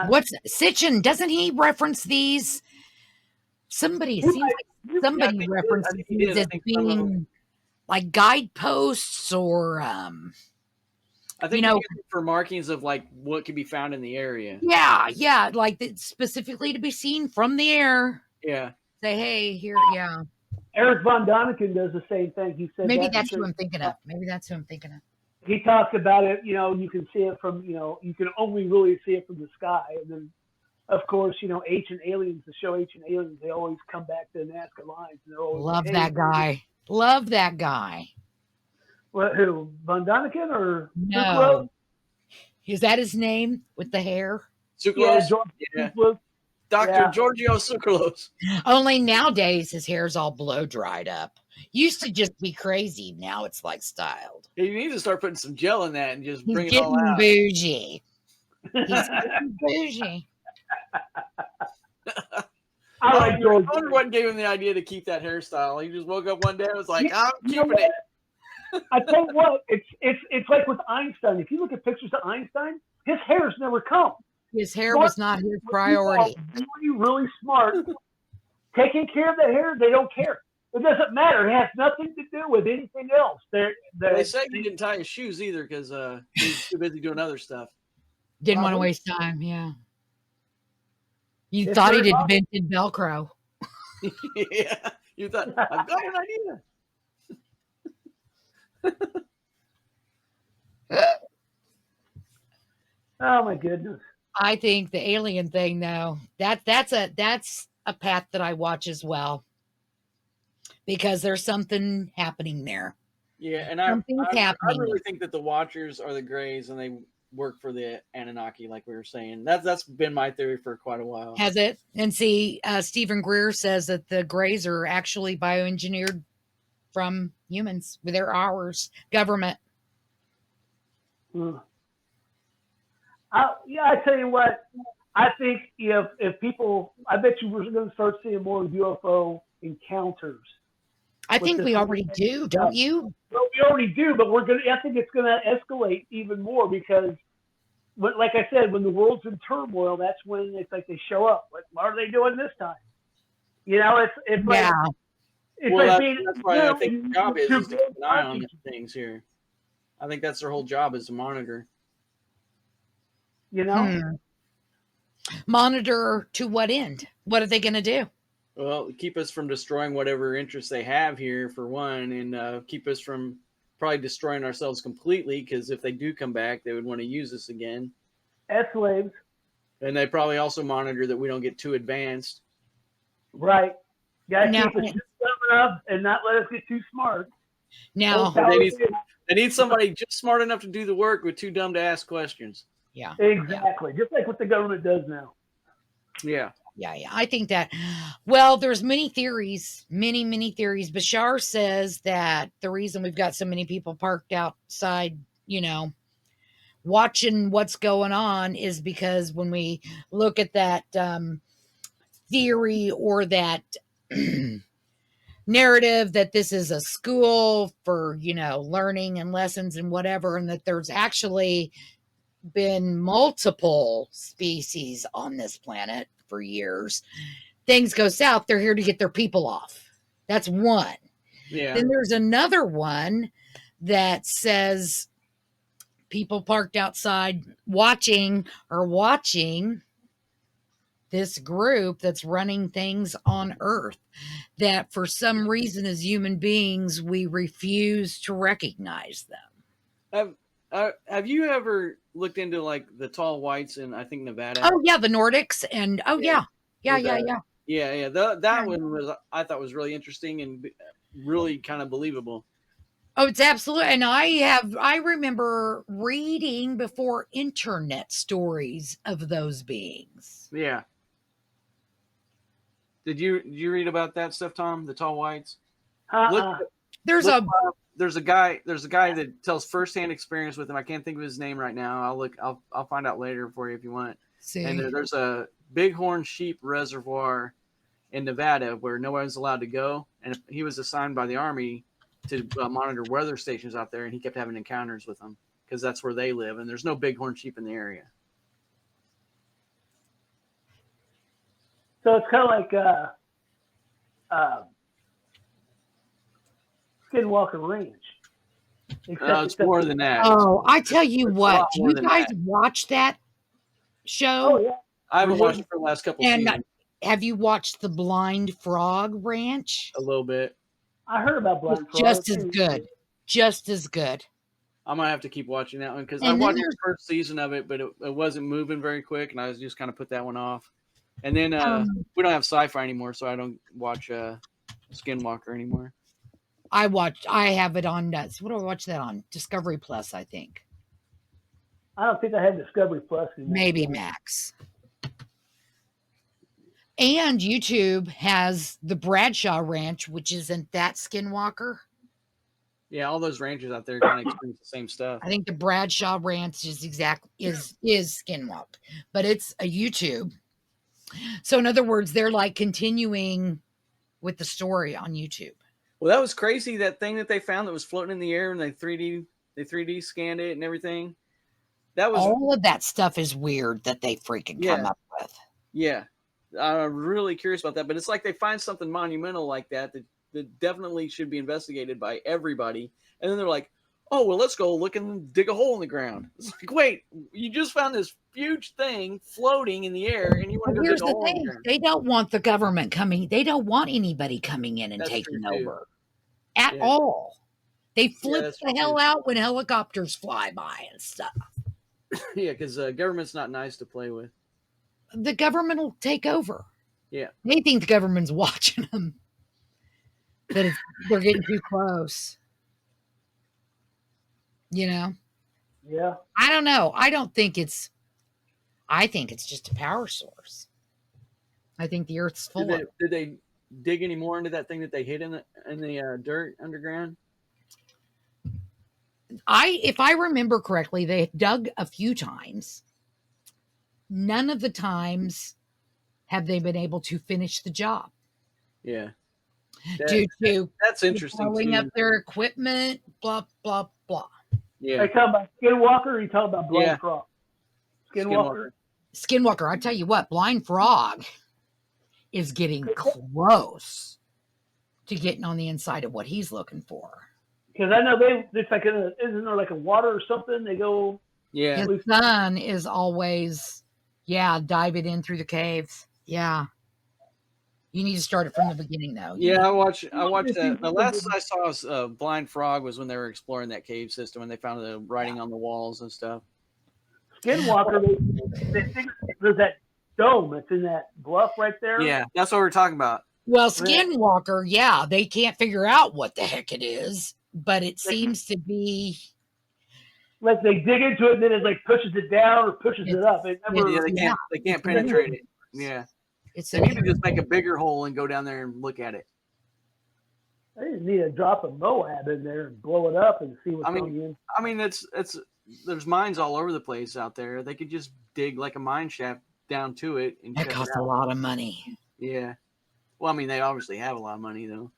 What's Sitchin? Doesn't he reference these? Somebody references these as being like guideposts or I think for markings of like what could be found in the area. Yeah, like specifically to be seen from the air. Yeah. Say, hey, here, yeah. Eric Von Daniken does the same thing. He said maybe that's who I'm thinking of. He talks about it, you can see it from, you can only really see it from the sky. And then, of course, Ancient Aliens, the show Ancient Aliens, they always come back to the Nazca Lines. And they're always Love that guy. Love that guy. What, who? Von Daniken or? No. Tsoukalos? Is that his name with the hair? Tsoukalos. Yeah. Dr. Giorgio Tsoukalos. Only nowadays his hair's all blow dried up. Used to just be crazy. Now it's like styled. You need to start putting some gel in that and just bring it all out. Bougie. He's getting bougie. I wonder what gave him the idea to keep that hairstyle. He just woke up one day and was like, I'm keeping it. I tell you what, it's like with Einstein. If you look at pictures of Einstein, his hair's never come. His hair was not his priority. Really, really smart. Taking care of the hair, they don't care. It doesn't matter. It has nothing to do with anything else. They say he didn't tie his shoes either because he was too busy doing other stuff. Didn't want to waste time, yeah. You thought he'd invented Velcro. Yeah. You thought, I've got an idea. Oh my goodness. I think the alien thing, though, that's a path that I watch as well, because there's something happening there. Yeah, and Something's I happening. really think that the Watchers are the Greys, and they work for the Anunnaki, like we were saying. That's been my theory for quite a while. Has it? And see, Stephen Greer says that the Greys are actually bioengineered from humans with their ours government. I tell you what, I think if people, I bet you we're going to start seeing more UFO encounters. I think we already do, don't you? Well, we already do, but I think it's going to escalate even more because, like I said, when the world's in turmoil, that's when it's like they show up. What are they doing this time? It's like, Yeah. it's Well, like being, that's why I think their job is to keep an eye on things here. I think that's their whole job, is to monitor. Monitor to what end? What are they going to do? Well, keep us from destroying whatever interests they have here, for one, and keep us from probably destroying ourselves completely, because if they do come back, they would want to use us again. As slaves. And they probably also monitor that we don't get too advanced. Right. Got to keep us just dumb enough and not let us get too smart. Now, they need somebody just smart enough to do the work, but too dumb to ask questions. Yeah. Exactly. Just like what the government does now. Yeah. Yeah. I think that, well, there's many theories. Bashar says that the reason we've got so many people parked outside, watching what's going on is because when we look at that theory or that narrative that this is a school for, learning and lessons and whatever, and that there's actually been multiple species on this planet for years. Things go south, they're here to get their people off. That's one. Yeah. Then there's another one that says people parked outside watching this group that's running things on Earth, that for some reason as human beings we refuse to recognize them. Have you ever looked into like the tall whites in, I think, Nevada? Oh yeah, the Nordics, and yeah. That one I thought was really interesting and really kind of believable. Oh, it's absolute. And I remember reading before internet stories of those beings. Yeah. Did you read about that stuff, Tom? The tall whites? There's a guy that tells firsthand experience with them. I can't think of his name right now. I'll find out later for you if you want. See. And there's a bighorn sheep reservoir in Nevada where no one's allowed to go, and he was assigned by the Army to monitor weather stations out there, and he kept having encounters with them because that's where they live, and there's no bighorn sheep in the area. So it's kind of like Skinwalker Ranch. It's more than that. Oh, I tell you what, do you guys watch that show? Oh, yeah. I haven't watched it for the last couple seasons. Have you watched the Blind Frog Ranch? A little bit. I heard about Blind Frog. Just as good. Just as good. I might have to keep watching that one because I watched the first season of it, but it wasn't moving very quick, and I was just kind of put that one off. And then we don't have sci-fi anymore, so I don't watch Skinwalker anymore. I have it on what do I watch that on? Discovery Plus, I think. I don't think I have Discovery Plus anymore. Maybe Max. And YouTube has the Bradshaw Ranch, which isn't that Skinwalker. Yeah, all those ranches out there kind of experience the same stuff. I think the Bradshaw Ranch is Skinwalker, but it's a YouTube. So in other words, they're like continuing with the story on YouTube. Well, that was crazy. That thing that they found that was floating in the air, and they 3D scanned it and everything. That was all of that stuff is weird that they freaking come up with. Yeah, I'm really curious about that. But it's like they find something monumental like that definitely should be investigated by everybody, and then they're like, "Oh, well, let's go look and dig a hole in the ground." It's like, wait, you just found this huge thing floating in the air, and you want to go dig a hole in the ground. They don't want the government coming. They don't want anybody coming in and taking over at all. They flip the hell out when helicopters fly by and stuff. Yeah, because government's not nice to play with. The government will take over. Yeah. They think the government's watching them. That they're getting too close. You know? Yeah. I don't know. I think it's just a power source. I think the Earth's full of it. Did they dig any more into that thing that they hid in the dirt underground? If I remember correctly, they dug a few times. None of the times have they been able to finish the job. Yeah. Due to that's interesting blowing too. up their equipment, blah, blah, blah. Yeah. Are you talking about Skinwalker or are you talking about Blind Yeah. Frog? Skinwalker? Skinwalker, I tell you what, Blind Frog is getting close to getting on the inside of what he's looking for. Because I know it's like isn't there like a water or something? They go. Yeah. His son is always, diving in through the caves. Yeah. You need to start it from the beginning, though. Yeah, I watched that. The last I saw was Blind Frog was when they were exploring that cave system and they found the writing on the walls and stuff. Skinwalker, they think there's that dome that's in that bluff right there. Yeah, that's what we're talking about. Well, Skinwalker, they can't figure out what the heck it is, but it seems to be like they dig into it and then it like pushes it down or pushes it up. It never, they can't penetrate it. Yeah. They need to just make a bigger hole and go down there and look at it. They just need to drop a Moab in there and blow it up and see what's on the inside. I mean, there's mines all over the place out there. They could just dig like a mine shaft down to it. And that costs a lot of money. Yeah. Well, I mean, they obviously have a lot of money, though.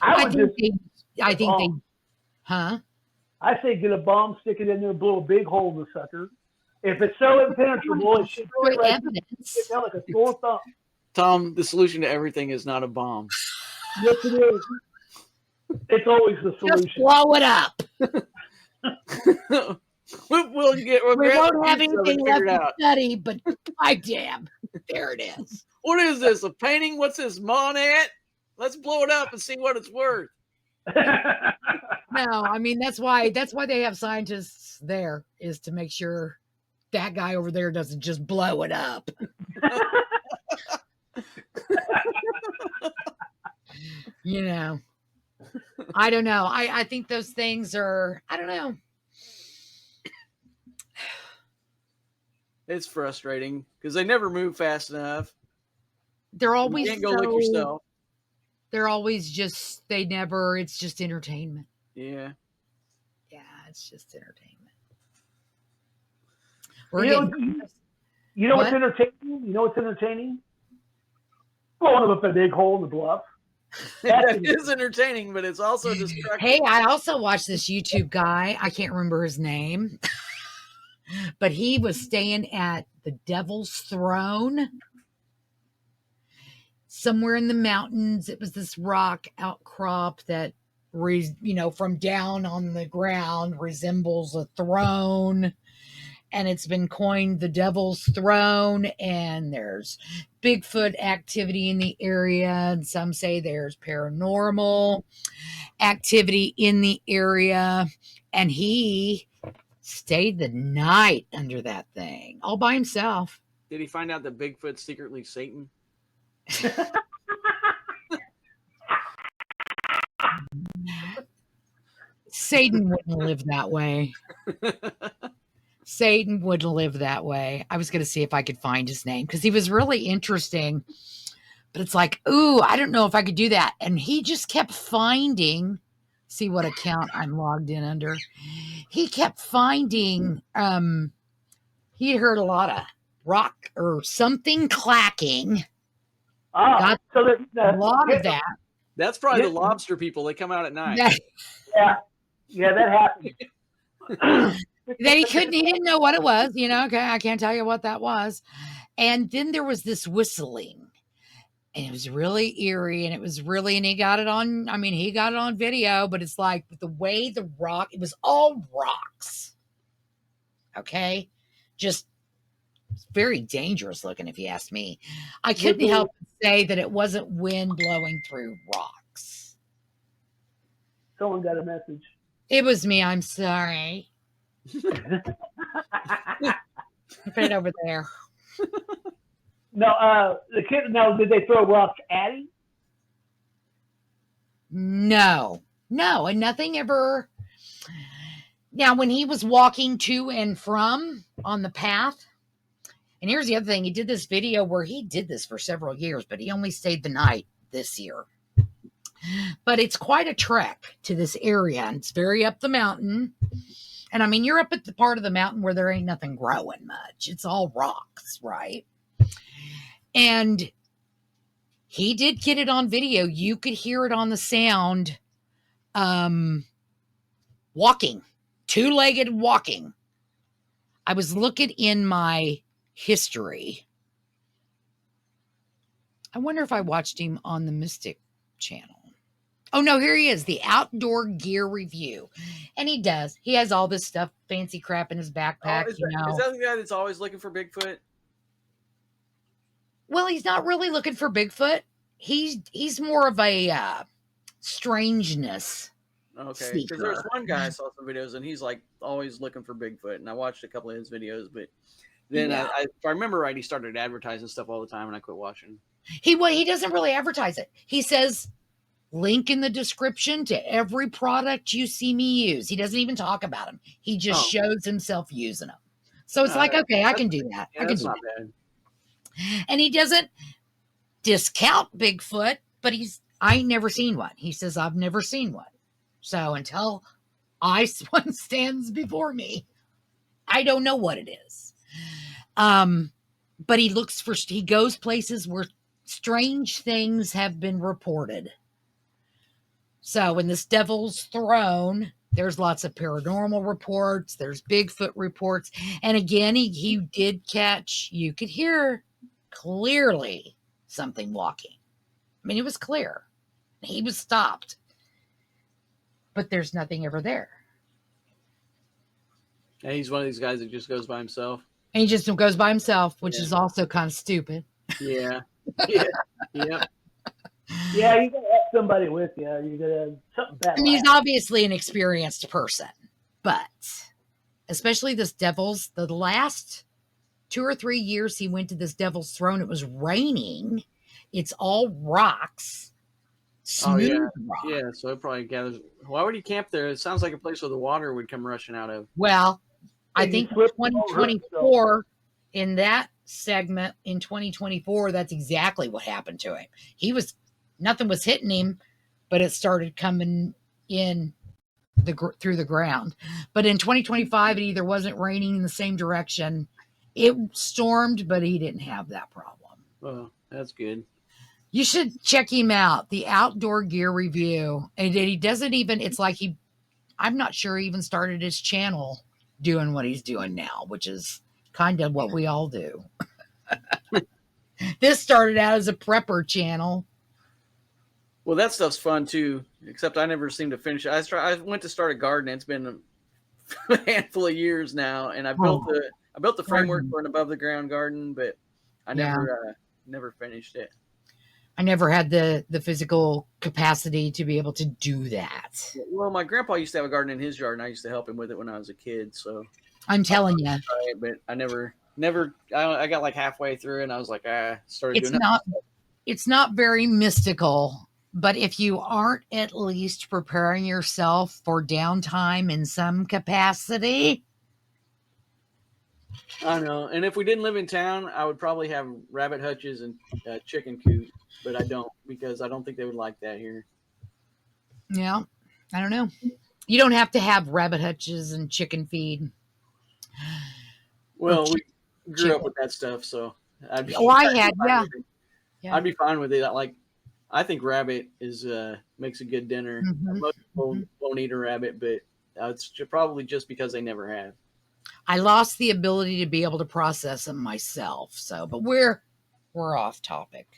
I say get a bomb, stick it in there, blow a big hole in the sucker. If it's so impenetrable, it should fit down like a sore thumb. Tom, the solution to everything is not a bomb. Yes, it is. It's always the solution. Just blow it up. we won't have anything left to study, but by damn, there it is. What is this? A painting? What's this, Monet? Let's blow it up and see what it's worth. No, I mean that's why they have scientists there, is to make sure that guy over there doesn't just blow it up. You know, I don't know. I think those things are, I don't know. It's frustrating because they never move fast enough. They're always, you can't go lick yourself. They're always just, it's just entertainment. Yeah. Yeah, it's just entertainment. You know what's entertaining? You know what's entertaining? Blowing up a big hole in the bluff. That is entertaining, but it's also distracting. Hey, I also watched this YouTube guy. I can't remember his name, but he was staying at the Devil's Throne somewhere in the mountains. It was this rock outcrop that, from down on the ground resembles a throne. And it's been coined the Devil's Throne, and there's Bigfoot activity in the area, and some say there's paranormal activity in the area. And he stayed the night under that thing, all by himself. Did he find out that Bigfoot's secretly Satan? Satan wouldn't live that way. Satan wouldn't live that way. I was going to see if I could find his name because he was really interesting. But it's like, ooh, I don't know if I could do that. And he just kept finding, see what account I'm logged in under. He kept finding, he heard a lot of rock or something clacking. So there's a lot of that. That's probably the lobster people. They come out at night. Yeah, that happened. That he didn't know what it was, okay, I can't tell you what that was. And then there was this whistling, and it was really eerie, and he got it on video, but it's like the way the rock, it was all rocks. Okay. Just very dangerous looking, if you ask me. I couldn't help but say that it wasn't wind blowing through rocks. Someone got a message. It was me. I'm sorry. Put it over there. No, the kid. No, did they throw rocks at him? No, and nothing ever. Now, when he was walking to and from on the path, and here's the other thing, he did this video where he did this for several years, but he only stayed the night this year. But it's quite a trek to this area, and it's very up the mountain. And I mean, you're up at the part of the mountain where there ain't nothing growing much. It's all rocks, right? And he did get it on video. You could hear it on the sound. Walking, two-legged walking. I was looking in my history. I wonder if I watched him on the Mystic channel. Oh, no, here he is, the outdoor gear review. And he does. He has all this stuff, fancy crap in his backpack, Is that the guy that's always looking for Bigfoot? Well, he's not really looking for Bigfoot. He's more of a strangeness. Okay, because there's one guy I saw some videos, and he's like always looking for Bigfoot, and I watched a couple of his videos, but then if I remember right, he started advertising stuff all the time, and I quit watching. He doesn't really advertise it. He says, link in the description to every product you see me use. He doesn't even talk about them. He just shows himself using them. So it's like, okay, I can do that. Yeah, that's not bad. And he doesn't discount Bigfoot, but I ain't never seen one. He says, I've never seen one. So until one stands before me, I don't know what it is. But he goes places where strange things have been reported. So in this Devil's Throne, there's lots of paranormal reports. There's Bigfoot reports. And again, he did catch, you could hear clearly something walking. I mean, it was clear. He was stopped. But there's nothing ever there. And he's one of these guys that just goes by himself. And he just goes by himself, which is also kind of stupid. Yeah. Yeah. Yeah, you gotta have somebody with you. You gotta have something bad. And he's obviously an experienced person, but especially this the last 2 or 3 years he went to this Devil's Throne, it was raining. It's all rocks. Smooth rock. Yeah, so it probably gathers. Why would he camp there? It sounds like a place where the water would come rushing out of. Well, I think 2024, in that segment in 2024, that's exactly what happened to him. Nothing was hitting him, but it started coming in through the ground. But in 2025, it either wasn't raining in the same direction. It stormed, but he didn't have that problem. Oh, that's good. You should check him out, the Outdoor Gear Review. And he doesn't even, it's like I'm not sure he even started his channel doing what he's doing now, which is kind of what we all do. This started out as a prepper channel. Well, that stuff's fun too, except I never seem to finish it. I went to start a garden. It's been a handful of years now, and I built the framework for an above the ground garden, but I never finished it. I never had the physical capacity to be able to do that. Well, my grandpa used to have a garden in his yard, and I used to help him with it when I was a kid. So I'm telling you, but I never. I got like halfway through, and I was like, started doing it. It's not very mystical, but if you aren't at least preparing yourself for downtime in some capacity. I know. And if we didn't live in town, I would probably have rabbit hutches and chicken coop, but I don't, because I don't think they would like that here. Yeah. I don't know. You don't have to have rabbit hutches and chicken feed. Well, we grew up with that stuff, so I'd be I'd be fine with it. Like, I think rabbit makes a good dinner. Mm-hmm. Most people won't eat a rabbit, but it's probably just because they never have. I lost the ability to be able to process them myself. So, but we're off topic.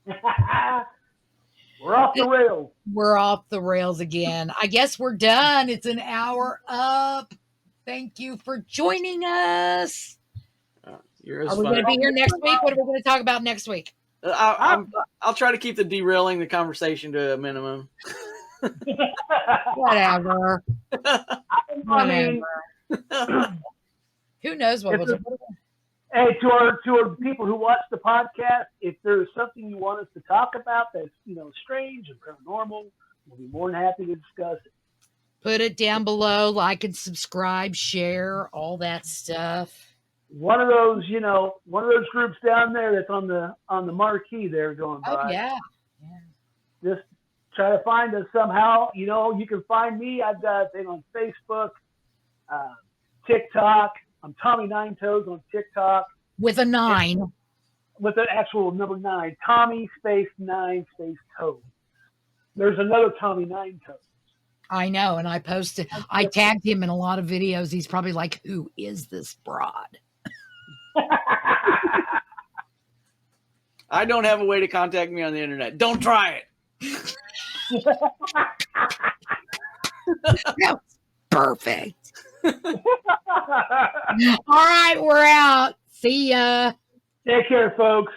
We're off the rails. We're off the rails again. I guess we're done. It's an hour up. Thank you for joining us. Are we going to be here next week? What are we going to talk about next week? I'll try to keep the derailing the conversation to a minimum. Whatever. I mean, Who knows what was. Hey, to our people who watch the podcast, if there's something you want us to talk about that's strange and paranormal, we'll be more than happy to discuss it. Put it down below, like and subscribe, share, all that stuff. One of those groups down there that's on the marquee there going by. Oh yeah. Just try to find us somehow. You can find me. I've got a thing on Facebook, TikTok. I'm Tommy Nine Toes on TikTok. With a 9. With the actual number 9. Tommy space 9 space Toes. There's another Tommy Nine Toes. I know, and I tagged him in a lot of videos. He's probably like, who is this broad? I don't have a way to contact me on the internet. Don't try it. That was perfect. All right, we're out. See ya. Take care, folks.